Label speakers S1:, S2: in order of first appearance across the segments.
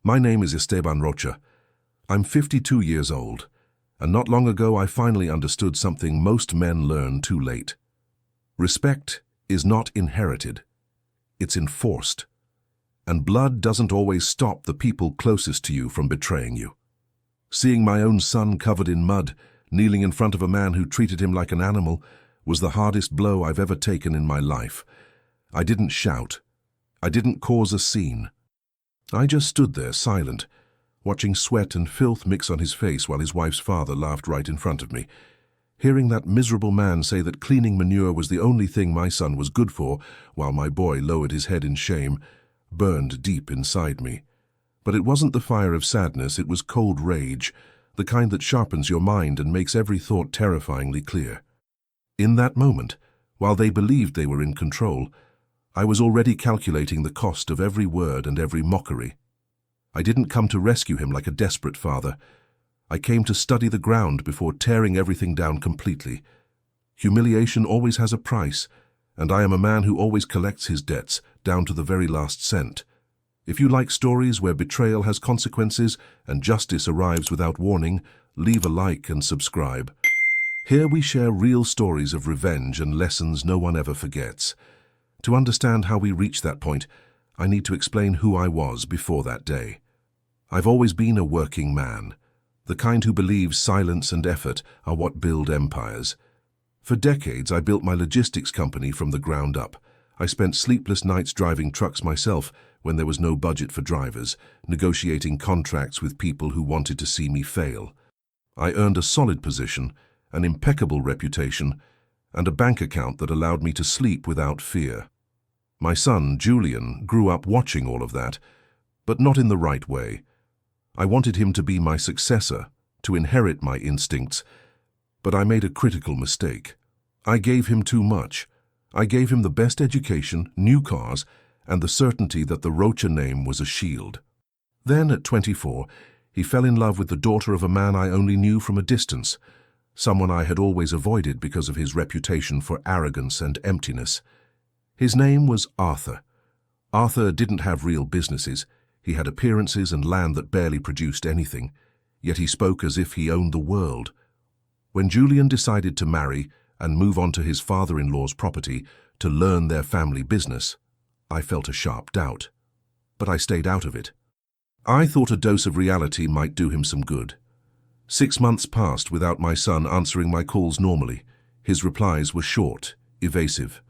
S1: My name is Esteban Rocha. I'm 52 years old, and not long ago I finally understood something most men learn too late. Respect is not inherited, it's enforced. And blood doesn't always stop the people closest to you from betraying you. Seeing my own son covered in mud, kneeling in front of a man who treated him like an animal, was the hardest blow I've ever taken in my life. I didn't shout. I didn't cause a scene. I just stood there silent, watching sweat and filth mix on his face while his wife's father laughed right in front of me. Hearing that miserable man say that cleaning manure was the only thing my son was good for, while my boy lowered his head in shame, burned deep inside me. But it wasn't the fire of sadness, it was cold rage, the kind that sharpens your mind and makes every thought terrifyingly clear. In that moment, while they believed they were in control, I was already calculating the cost of every word and every mockery. I didn't come to rescue him like a desperate father. I came to study the ground before tearing everything down completely. Humiliation always has a price, and I am a man who always collects his debts down to the very last cent. If you like stories where betrayal has consequences and justice arrives without warning, leave a like and subscribe. Here we share real stories of revenge and lessons no one ever forgets. To understand how we reached that point, I need to explain who I was before that day. I've always been a working man, the kind who believes silence and effort are what build empires. For decades, I built my logistics company from the ground up. I spent sleepless nights driving trucks myself when there was no budget for drivers, negotiating contracts with people who wanted to see me fail. I earned a solid position, an impeccable reputation, and a bank account that allowed me to sleep without fear. My son, Julian, grew up watching all of that, but not in the right way. I wanted him to be my successor, to inherit my instincts, but I made a critical mistake. I gave him too much. I gave him the best education, new cars, and the certainty that the Rocha name was a shield. Then, at 24, he fell in love with the daughter of a man I only knew from a distance, someone I had always avoided because of his reputation for arrogance and emptiness. His name was Arthur. Arthur didn't have real businesses. He had appearances and land that barely produced anything, yet he spoke as if he owned the world. When Julian decided to marry and move on to his father-in-law's property to learn their family business, I felt a sharp doubt. But I stayed out of it. I thought a dose of reality might do him some good. 6 months passed without my son answering my calls normally. His replies were short, evasive.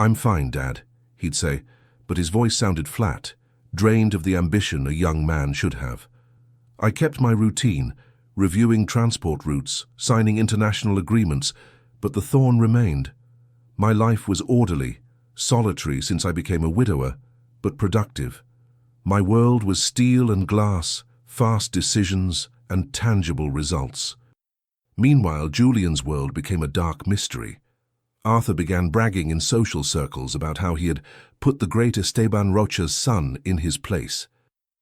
S1: "I'm fine, Dad," he'd say, but his voice sounded flat, drained of the ambition a young man should have. I kept my routine, reviewing transport routes, signing international agreements, but the thorn remained. My life was orderly, solitary since I became a widower, but productive. My world was steel and glass, fast decisions, and tangible results. Meanwhile, Julian's world became a dark mystery. Arthur began bragging in social circles about how he had put the great Esteban Rocha's son in his place.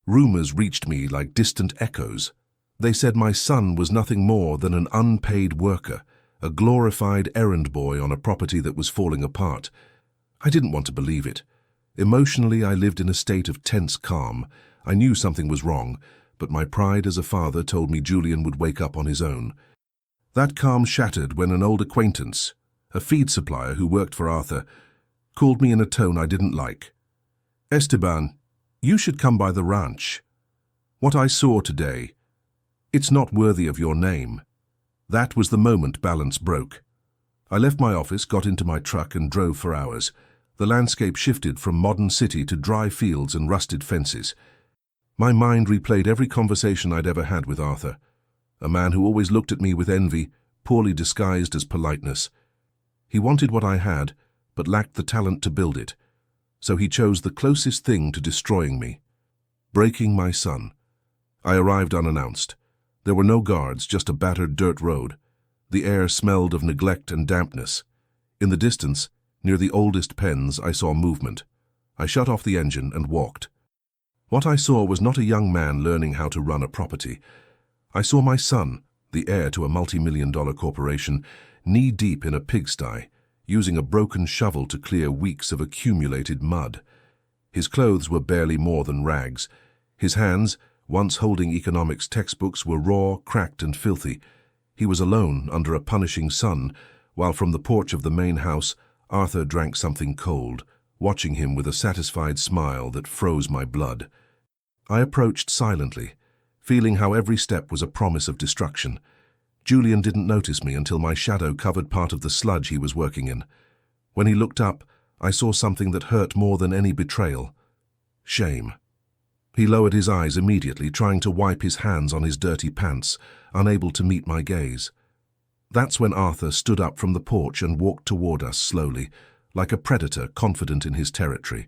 S1: Rumors reached me like distant echoes. They said my son was nothing more than an unpaid worker, a glorified errand boy on a property that was falling apart. I didn't want to believe it. Emotionally, I lived in a state of tense calm. I knew something was wrong, but my pride as a father told me Julian would wake up on his own. That calm shattered when an old acquaintance, a feed supplier who worked for Arthur, called me in a tone I didn't like. "Esteban, you should come by the ranch. What I saw today, it's not worthy of your name." That was the moment balance broke. I left my office, got into my truck and drove for hours. The landscape shifted from modern city to dry fields and rusted fences. My mind replayed every conversation I'd ever had with Arthur, a man who always looked at me with envy, poorly disguised as politeness. He wanted what I had, but lacked the talent to build it, so he chose the closest thing to destroying me, breaking my son. I arrived unannounced. There were no guards, just a battered dirt road. The air smelled of neglect and dampness. In the distance, near the oldest pens, I saw movement. I shut off the engine and walked. What I saw was not a young man learning how to run a property. I saw my son, the heir to a multi-million-dollar corporation, knee-deep in a pigsty, using a broken shovel to clear weeks of accumulated mud. His clothes were barely more than rags. His hands, once holding economics textbooks, were raw, cracked and filthy. He was alone under a punishing sun, while from the porch of the main house, Arthur drank something cold, watching him with a satisfied smile that froze my blood. I approached silently, feeling how every step was a promise of destruction. Julian didn't notice me until my shadow covered part of the sludge he was working in. When he looked up, I saw something that hurt more than any betrayal. Shame. He lowered his eyes immediately, trying to wipe his hands on his dirty pants, unable to meet my gaze. That's when Arthur stood up from the porch and walked toward us slowly, like a predator confident in his territory.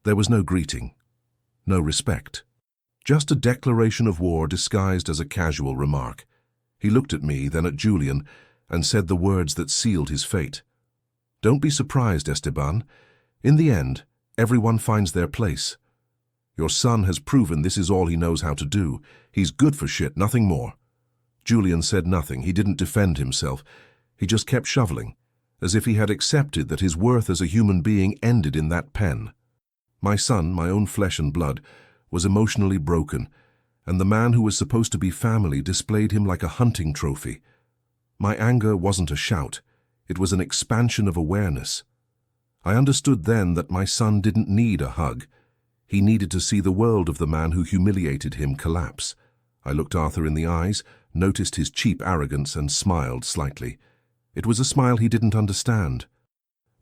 S1: There was no greeting, no respect. Just a declaration of war disguised as a casual remark. He looked at me, then at Julian, and said the words that sealed his fate. "Don't be surprised, Esteban. In the end, everyone finds their place. Your son has proven this is all he knows how to do. He's good for shit, nothing more." Julian said nothing. He didn't defend himself. He just kept shoveling, as if he had accepted that his worth as a human being ended in that pen. My son, my own flesh and blood, was emotionally broken, and the man who was supposed to be family displayed him like a hunting trophy. My anger wasn't a shout. It was an expansion of awareness. I understood then that my son didn't need a hug. He needed to see the world of the man who humiliated him collapse. I looked Arthur in the eyes, noticed his cheap arrogance, and smiled slightly. It was a smile he didn't understand.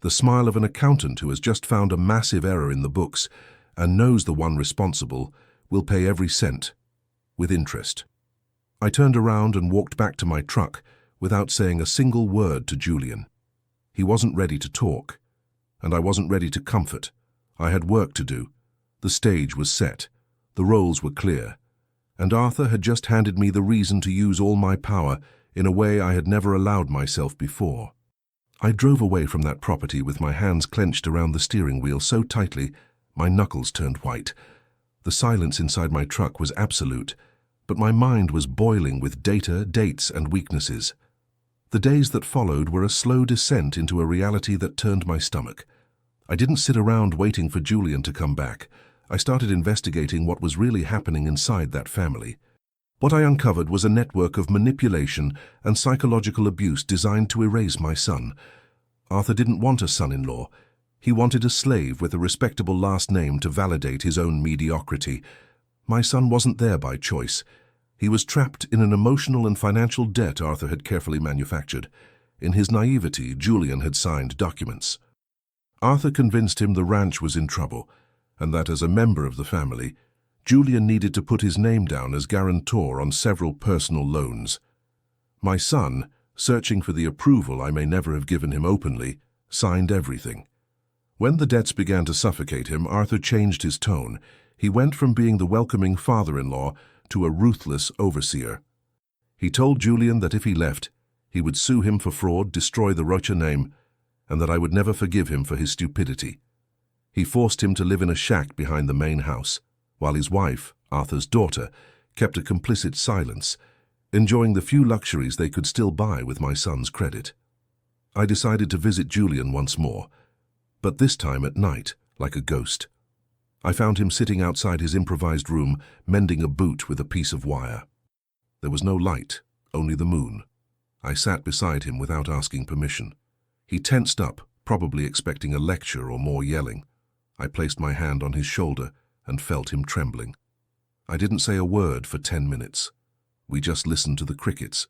S1: The smile of an accountant who has just found a massive error in the books and knows the one responsible will pay every cent, with interest. I turned around and walked back to my truck without saying a single word to Julian. He wasn't ready to talk, and I wasn't ready to comfort. I had work to do. The stage was set. The roles were clear. And Arthur had just handed me the reason to use all my power in a way I had never allowed myself before. I drove away from that property with my hands clenched around the steering wheel so tightly my knuckles turned white. The silence inside my truck was absolute, but my mind was boiling with data, dates, and weaknesses. The days that followed were a slow descent into a reality that turned my stomach. I didn't sit around waiting for Julian to come back. I started investigating what was really happening inside that family. What I uncovered was a network of manipulation and psychological abuse designed to erase my son. Arthur didn't want a son-in-law. He wanted a slave with a respectable last name to validate his own mediocrity. My son wasn't there by choice. He was trapped in an emotional and financial debt Arthur had carefully manufactured. In his naivety, Julian had signed documents. Arthur convinced him the ranch was in trouble, and that as a member of the family, Julian needed to put his name down as guarantor on several personal loans. My son, searching for the approval I may never have given him openly, signed everything. When the debts began to suffocate him, Arthur changed his tone. He went from being the welcoming father-in-law to a ruthless overseer. He told Julian that if he left, he would sue him for fraud, destroy the Rocha name, and that I would never forgive him for his stupidity. He forced him to live in a shack behind the main house, while his wife, Arthur's daughter, kept a complicit silence, enjoying the few luxuries they could still buy with my son's credit. I decided to visit Julian once more, but this time at night, like a ghost. I found him sitting outside his improvised room, mending a boot with a piece of wire. There was no light, only the moon. I sat beside him without asking permission. He tensed up, probably expecting a lecture or more yelling. I placed my hand on his shoulder and felt him trembling. I didn't say a word for 10 minutes. We just listened to the crickets.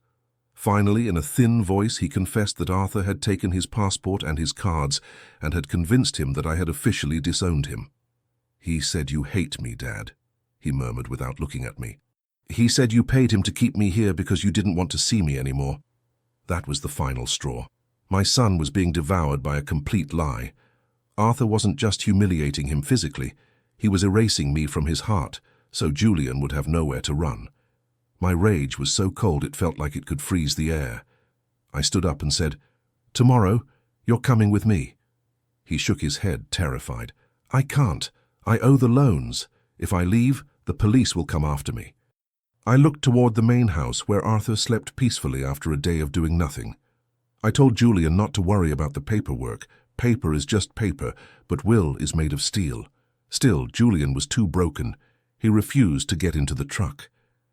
S1: Finally, in a thin voice, he confessed that Arthur had taken his passport and his cards and had convinced him that I had officially disowned him. "He said you hate me, Dad," he murmured without looking at me. "He said you paid him to keep me here because you didn't want to see me anymore." That was the final straw. My son was being devoured by a complete lie. Arthur wasn't just humiliating him physically, he was erasing me from his heart, so Julian would have nowhere to run. My rage was so cold it felt like it could freeze the air. I stood up and said, "Tomorrow, you're coming with me." He shook his head, terrified. "I can't. I owe the loans. If I leave, the police will come after me." I looked toward the main house where Arthur slept peacefully after a day of doing nothing. I told Julian not to worry about the paperwork. Paper is just paper, but will is made of steel. Still, Julian was too broken. He refused to get into the truck.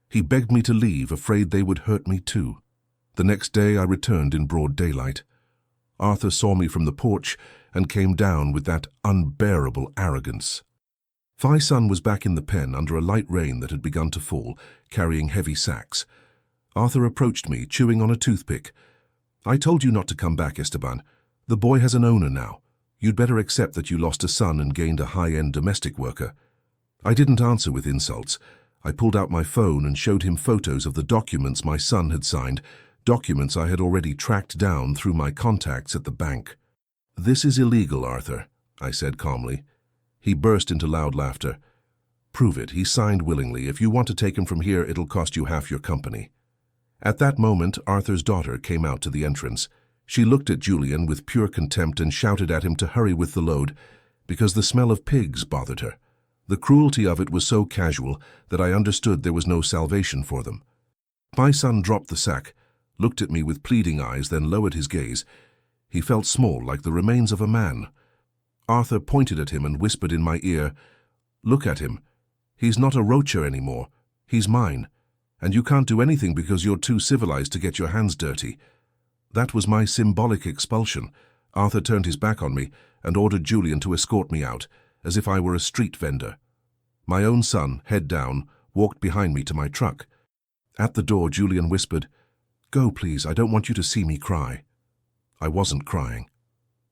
S1: He begged me to leave, afraid they would hurt me too. The next day I returned in broad daylight. Arthur saw me from the porch and came down with that unbearable arrogance. My son was back in the pen under a light rain that had begun to fall, carrying heavy sacks. Arthur approached me, chewing on a toothpick. "I told you not to come back, Esteban. The boy has an owner now. You'd better accept that you lost a son and gained a high-end domestic worker." I didn't answer with insults. I pulled out my phone and showed him photos of the documents my son had signed, documents I had already tracked down through my contacts at the bank. "This is illegal, Arthur," I said calmly. He burst into loud laughter. "Prove it. He signed willingly. If you want to take him from here, it'll cost you half your company." At that moment, Arthur's daughter came out to the entrance. She looked at Julian with pure contempt and shouted at him to hurry with the load, because the smell of pigs bothered her. The cruelty of it was so casual that I understood there was no salvation for them. My son dropped the sack, looked at me with pleading eyes, then lowered his gaze. He felt small, like the remains of a man. Arthur pointed at him and whispered in my ear, "Look at him. He's not a roacher anymore. He's mine. And you can't do anything because you're too civilized to get your hands dirty." That was my symbolic expulsion. Arthur turned his back on me and ordered Julian to escort me out, as if I were a street vendor. My own son, head down, walked behind me to my truck. At the door, Julian whispered, "Go, please. I don't want you to see me cry." I wasn't crying.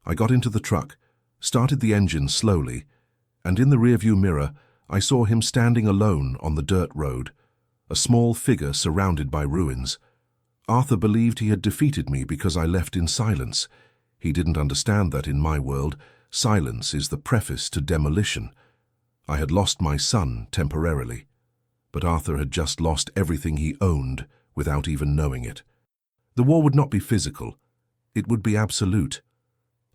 S1: I got into the truck, started the engine slowly, and in the rearview mirror, I saw him standing alone on the dirt road, a small figure surrounded by ruins. Arthur believed he had defeated me because I left in silence. He didn't understand that in my world, silence is the preface to demolition. I had lost my son temporarily, but Arthur had just lost everything he owned without even knowing it. The war would not be physical. It would be absolute.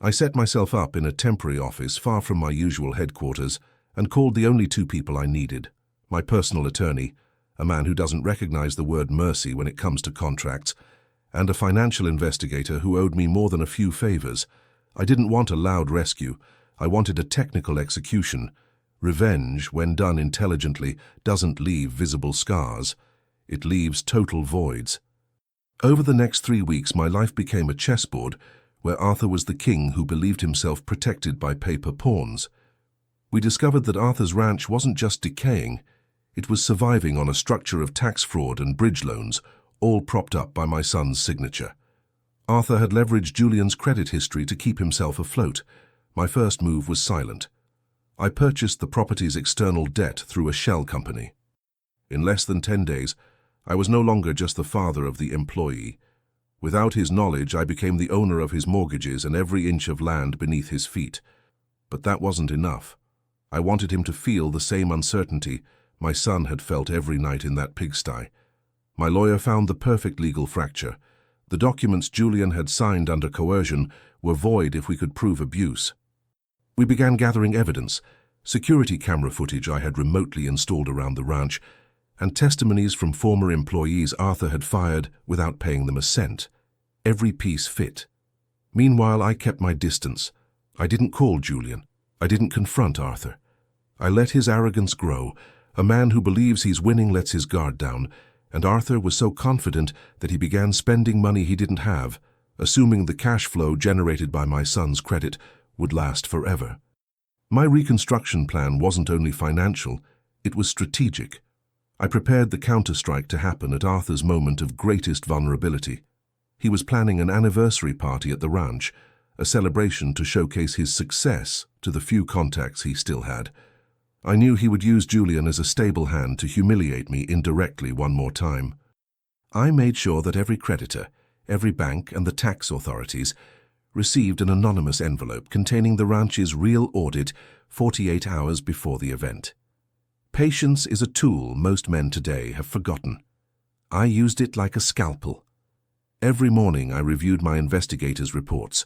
S1: I set myself up in a temporary office far from my usual headquarters and called the only two people I needed: my personal attorney, a man who doesn't recognize the word mercy when it comes to contracts, and a financial investigator who owed me more than a few favors. I didn't want a loud rescue. I wanted a technical execution. Revenge, when done intelligently, doesn't leave visible scars. It leaves total voids. Over the next 3 weeks, my life became a chessboard where Arthur was the king who believed himself protected by paper pawns. We discovered that Arthur's ranch wasn't just decaying. It was surviving on a structure of tax fraud and bridge loans, all propped up by my son's signature. Arthur had leveraged Julian's credit history to keep himself afloat. My first move was silent. I purchased the property's external debt through a shell company. In less than 10 days, I was no longer just the father of the employee. Without his knowledge, I became the owner of his mortgages and every inch of land beneath his feet. But that wasn't enough. I wanted him to feel the same uncertainty my son had felt every night in that pigsty. My lawyer found the perfect legal fracture. The documents Julian had signed under coercion were void if we could prove abuse. We began gathering evidence, security camera footage I had remotely installed around the ranch, and testimonies from former employees Arthur had fired without paying them a cent. Every piece fit. Meanwhile, I kept my distance. I didn't call Julian. I didn't confront Arthur. I let his arrogance grow. A man who believes he's winning lets his guard down, and Arthur was so confident that he began spending money he didn't have, assuming the cash flow generated by my son's credit would last forever. My reconstruction plan wasn't only financial, it was strategic. I prepared the counterstrike to happen at Arthur's moment of greatest vulnerability. He was planning an anniversary party at the ranch, a celebration to showcase his success to the few contacts he still had. I knew he would use Julian as a stable hand to humiliate me indirectly one more time. I made sure that every creditor, every bank, and the tax authorities received an anonymous envelope containing the ranch's real audit 48 hours before the event. Patience is a tool most men today have forgotten. I used it like a scalpel. Every morning I reviewed my investigators' reports.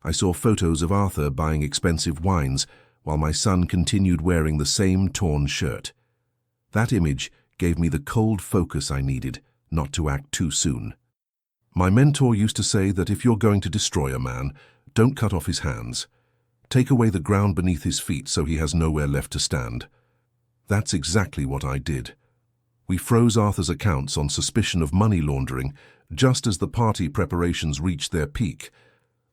S1: I saw photos of Arthur buying expensive wines while my son continued wearing the same torn shirt. That image gave me the cold focus I needed not to act too soon. My mentor used to say that if you're going to destroy a man, don't cut off his hands. Take away the ground beneath his feet so he has nowhere left to stand. That's exactly what I did. We froze Arthur's accounts on suspicion of money laundering just as the party preparations reached their peak.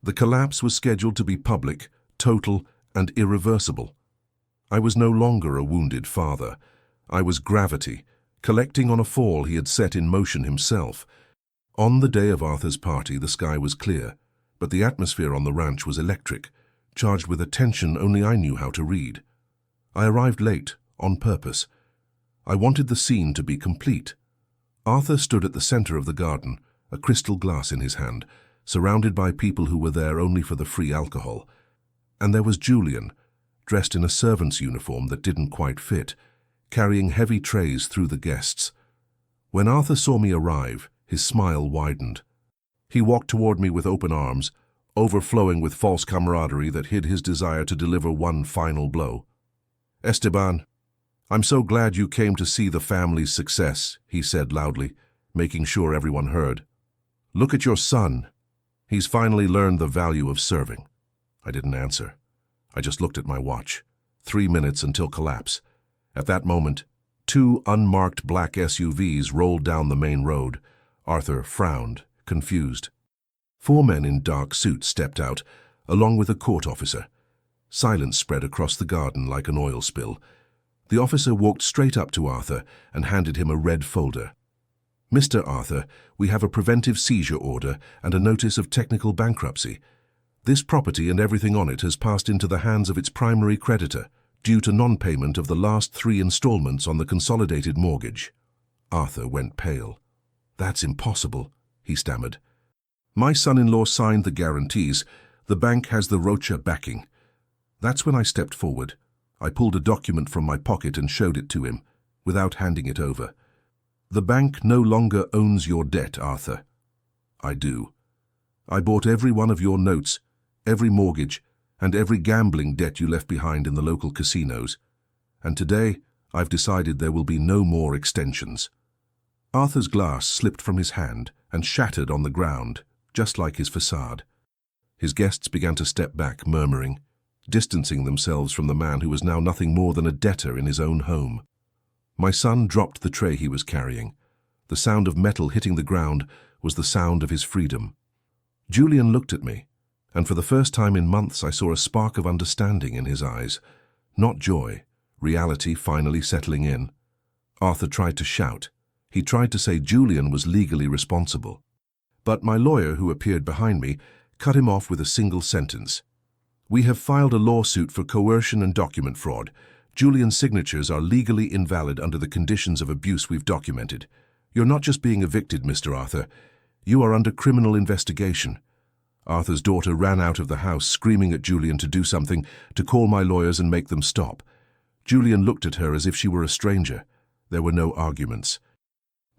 S1: The collapse was scheduled to be public, total, and irreversible. I was no longer a wounded father. I was gravity, collecting on a fall he had set in motion himself. On the day of Arthur's party, the sky was clear, but the atmosphere on the ranch was electric, charged with a tension only I knew how to read. I arrived late, on purpose. I wanted the scene to be complete. Arthur stood at the center of the garden, a crystal glass in his hand, surrounded by people who were there only for the free alcohol. And there was Julian, dressed in a servant's uniform that didn't quite fit, carrying heavy trays through the guests. When Arthur saw me arrive, his smile widened. He walked toward me with open arms, overflowing with false camaraderie that hid his desire to deliver one final blow. "Esteban, I'm so glad you came to see the family's success," he said loudly, making sure everyone heard. "Look at your son. He's finally learned the value of serving." I didn't answer. I just looked at my watch. 3 minutes until collapse. At that moment, 2 unmarked black SUVs rolled down the main road. Arthur frowned, confused. 4 men in dark suits stepped out, along with a court officer. Silence spread across the garden like an oil spill. The officer walked straight up to Arthur and handed him a red folder. "Mr. Arthur, we have a preventive seizure order and a notice of technical bankruptcy. This property and everything on it has passed into the hands of its primary creditor, due to non-payment of the last 3 installments on the consolidated mortgage." Arthur went pale. "That's impossible," he stammered. "My son-in-law signed the guarantees. The bank has the Rocha backing." That's when I stepped forward. I pulled a document from my pocket and showed it to him, without handing it over. "The bank no longer owns your debt, Arthur." "I do. I bought every one of your notes, every mortgage, and every gambling debt you left behind in the local casinos. And today, I've decided there will be no more extensions." Arthur's glass slipped from his hand and shattered on the ground, just like his facade. His guests began to step back, murmuring, distancing themselves from the man who was now nothing more than a debtor in his own home. My son dropped the tray he was carrying. The sound of metal hitting the ground was the sound of his freedom. Julian looked at me, and for the first time in months I saw a spark of understanding in his eyes. Not joy, reality finally settling in. Arthur tried to shout. He tried to say Julian was legally responsible. But my lawyer, who appeared behind me, cut him off with a single sentence. "We have filed a lawsuit for coercion and document fraud. Julian's signatures are legally invalid under the conditions of abuse we've documented. You're not just being evicted, Mr. Arthur. You are under criminal investigation." Arthur's daughter ran out of the house, screaming at Julian to do something, to call my lawyers and make them stop. Julian looked at her as if she were a stranger. There were no arguments.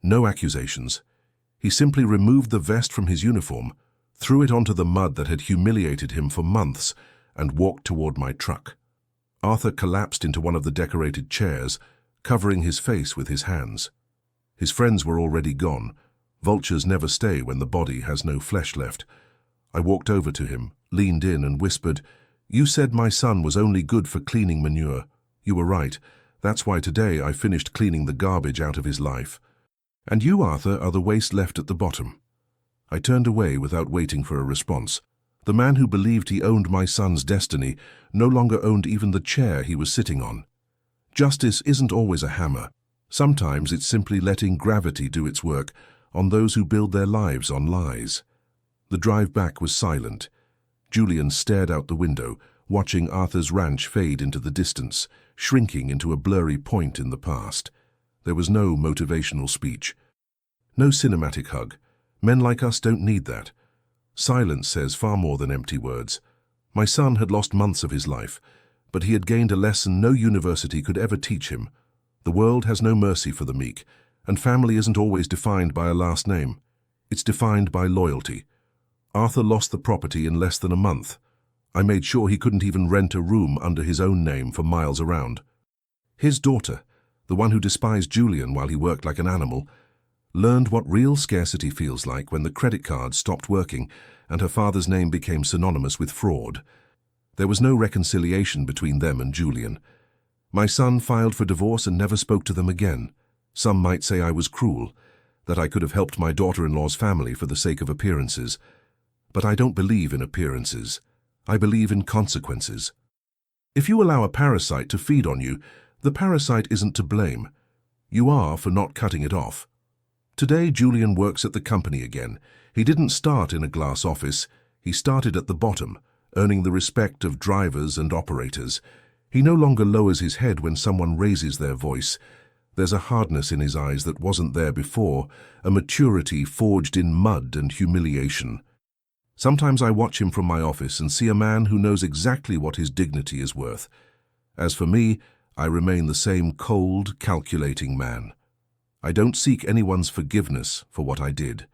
S1: No accusations. He simply removed the vest from his uniform, threw it onto the mud that had humiliated him for months, and walked toward my truck. Arthur collapsed into one of the decorated chairs, covering his face with his hands. His friends were already gone. Vultures never stay when the body has no flesh left. I walked over to him, leaned in and whispered, "You said my son was only good for cleaning manure. You were right. That's why today I finished cleaning the garbage out of his life. And you, Arthur, are the waste left at the bottom." I turned away without waiting for a response. The man who believed he owned my son's destiny no longer owned even the chair he was sitting on. Justice isn't always a hammer. Sometimes it's simply letting gravity do its work on those who build their lives on lies. The drive back was silent. Julian stared out the window, watching Arthur's ranch fade into the distance, shrinking into a blurry point in the past. There was no motivational speech. No cinematic hug. Men like us don't need that. Silence says far more than empty words. My son had lost months of his life, but he had gained a lesson no university could ever teach him. The world has no mercy for the meek, and family isn't always defined by a last name. It's defined by loyalty. Arthur lost the property in less than a month. I made sure he couldn't even rent a room under his own name for miles around. His daughter, the one who despised Julian while he worked like an animal, learned what real scarcity feels like when the credit card stopped working and her father's name became synonymous with fraud. There was no reconciliation between them and Julian. My son filed for divorce and never spoke to them again. Some might say I was cruel, that I could have helped my daughter-in-law's family for the sake of appearances. But I don't believe in appearances. I believe in consequences. If you allow a parasite to feed on you, the parasite isn't to blame. You are for not cutting it off. Today, Julian works at the company again. He didn't start in a glass office. He started at the bottom, earning the respect of drivers and operators. He no longer lowers his head when someone raises their voice. There's a hardness in his eyes that wasn't there before, a maturity forged in mud and humiliation. Sometimes I watch him from my office and see a man who knows exactly what his dignity is worth. As for me, I remain the same cold, calculating man. I don't seek anyone's forgiveness for what I did.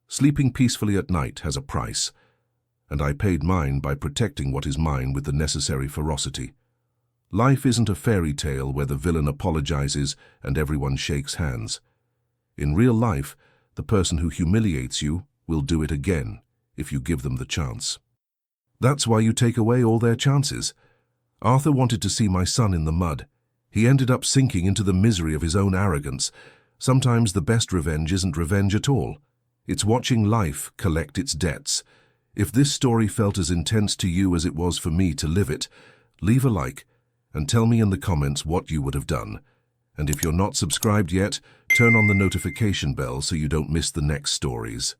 S1: Sleeping peacefully at night has a price, and I paid mine by protecting what is mine with the necessary ferocity. Life isn't a fairy tale where the villain apologizes and everyone shakes hands. In real life, the person who humiliates you will do it again if you give them the chance. That's why you take away all their chances. Arthur wanted to see my son in the mud. He ended up sinking into the misery of his own arrogance. Sometimes the best revenge isn't revenge at all. It's watching life collect its debts. If this story felt as intense to you as it was for me to live it, leave a like and tell me in the comments what you would have done. And if you're not subscribed yet, turn on the notification bell so you don't miss the next stories.